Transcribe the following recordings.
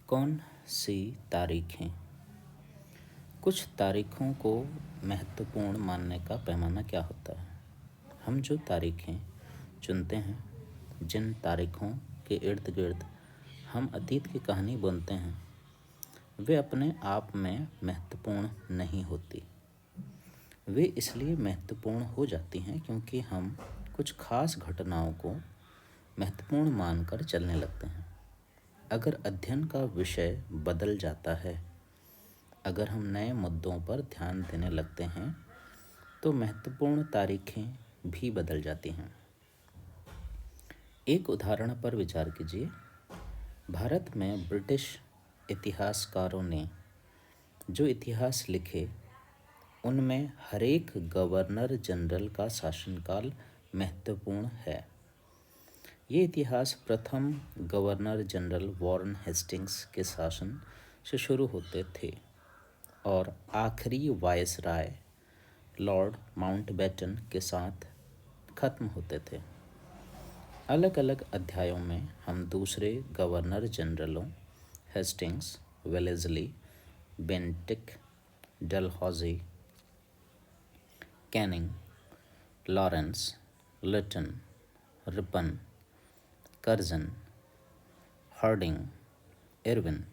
कौन सी तारीखें? कुछ तारीखों को महत्वपूर्ण मानने का पैमाना क्या होता है? हम जो तारीखें चुनते हैं, जिन तारीखों के इर्द गिर्द हम अतीत की कहानी बुनते हैं, वे अपने आप में महत्वपूर्ण नहीं होती। वे इसलिए महत्वपूर्ण हो जाती हैं क्योंकि हम कुछ खास घटनाओं को महत्वपूर्ण मानकर चलने लगते हैं। अगर अध्ययन का विषय बदल जाता है, अगर हम नए मुद्दों पर ध्यान देने लगते हैं, तो महत्वपूर्ण तारीखें भी बदल जाती हैं। एक उदाहरण पर विचार कीजिए। भारत में ब्रिटिश इतिहासकारों ने जो इतिहास लिखे, उनमें हरेक गवर्नर जनरल का शासनकाल महत्वपूर्ण है। ये इतिहास प्रथम गवर्नर जनरल वॉरेन हेस्टिंग्स के शासन से शुरू होते थे और आखिरी वायसराय लॉर्ड माउंटबेटन के साथ खत्म होते थे। अलग अलग अध्यायों में हम दूसरे गवर्नर जनरलों Hastings, Wellesley, Bentinck, Dalhousie, Canning, Lawrence, Lytton, Ripon, Curzon, Hardinge, Irwin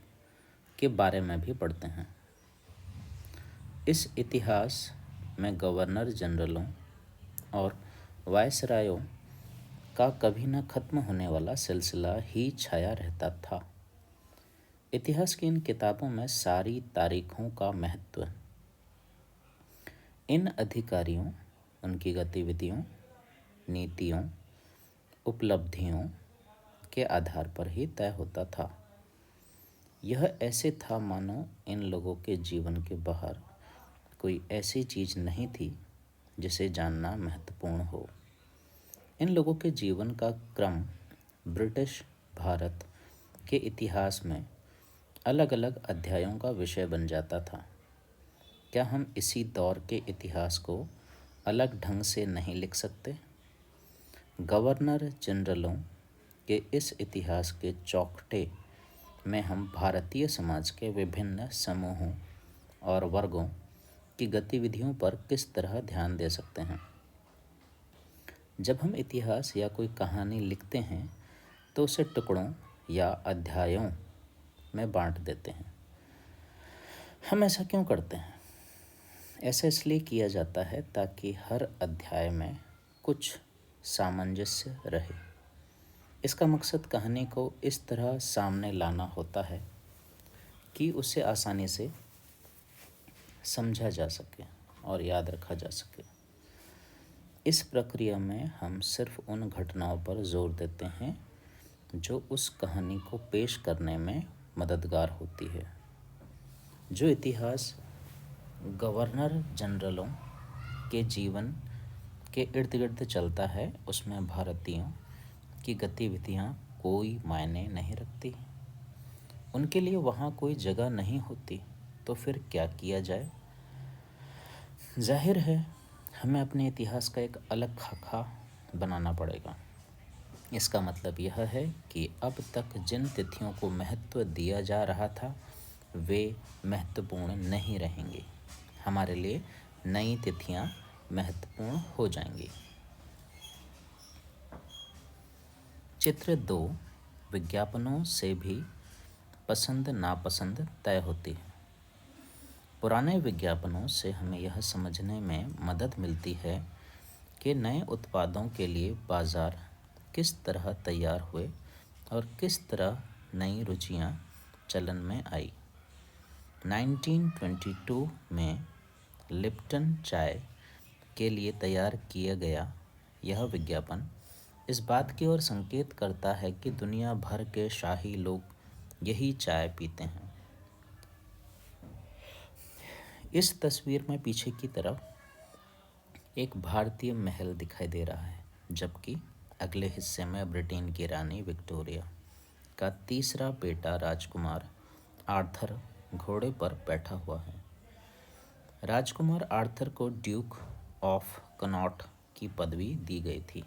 के बारे में भी पढ़ते हैं। इस इतिहास में गवर्नर जनरलों और वायसरायों का कभी न खत्म होने वाला सिलसिला ही छाया रहता था। इतिहास की इन किताबों में सारी तारीखों का महत्व इन अधिकारियों, उनकी गतिविधियों, नीतियों, उपलब्धियों के आधार पर ही तय होता था। यह ऐसे था मानो इन लोगों के जीवन के बाहर कोई ऐसी चीज़ नहीं थी जिसे जानना महत्वपूर्ण हो। इन लोगों के जीवन का क्रम ब्रिटिश भारत के इतिहास में अलग अलग अध्यायों का विषय बन जाता था। क्या हम इसी दौर के इतिहास को अलग ढंग से नहीं लिख सकते? गवर्नर जनरलों के इस इतिहास के चौखटे में हम भारतीय समाज के विभिन्न समूहों और वर्गों की गतिविधियों पर किस तरह ध्यान दे सकते हैं? जब हम इतिहास या कोई कहानी लिखते हैं तो उसे टुकड़ों या अध्यायों में बांट देते हैं। हम ऐसा क्यों करते हैं? ऐसा इसलिए किया जाता है ताकि हर अध्याय में कुछ सामंजस्य रहे। इसका मकसद कहानी को इस तरह सामने लाना होता है कि उसे आसानी से समझा जा सके और याद रखा जा सके। इस प्रक्रिया में हम सिर्फ उन घटनाओं पर जोर देते हैं जो उस कहानी को पेश करने में मददगार होती है। जो इतिहास गवर्नर जनरलों के जीवन के इर्द गिर्द चलता है, उसमें भारतीयों की गतिविधियाँ कोई मायने नहीं रखती। उनके लिए वहाँ कोई जगह नहीं होती, तो फिर क्या किया जाए? जाहिर है, हमें अपने इतिहास का एक अलग खाका बनाना पड़ेगा। इसका मतलब यह है कि अब तक जिन तिथियों को महत्व दिया जा रहा था, वे महत्वपूर्ण नहीं रहेंगी। हमारे लिए नई तिथियां महत्वपूर्ण हो जाएंगी। चित्र 2, विज्ञापनों से भी पसंद नापसंद तय होती है। पुराने विज्ञापनों से हमें यह समझने में मदद मिलती है कि नए उत्पादों के लिए बाज़ार किस तरह तैयार हुए और किस तरह नई रुचियां चलन में आई। 1922 में लिप्टन चाय के लिए तैयार किया गया यह विज्ञापन इस बात की ओर संकेत करता है कि दुनिया भर के शाही लोग यही चाय पीते हैं। इस तस्वीर में पीछे की तरफ एक भारतीय महल दिखाई दे रहा है, जबकि अगले हिस्से में ब्रिटेन की रानी विक्टोरिया का तीसरा बेटा राजकुमार आर्थर घोड़े पर बैठा हुआ है। राजकुमार आर्थर को ड्यूक ऑफ कनॉट की पदवी दी गई थी।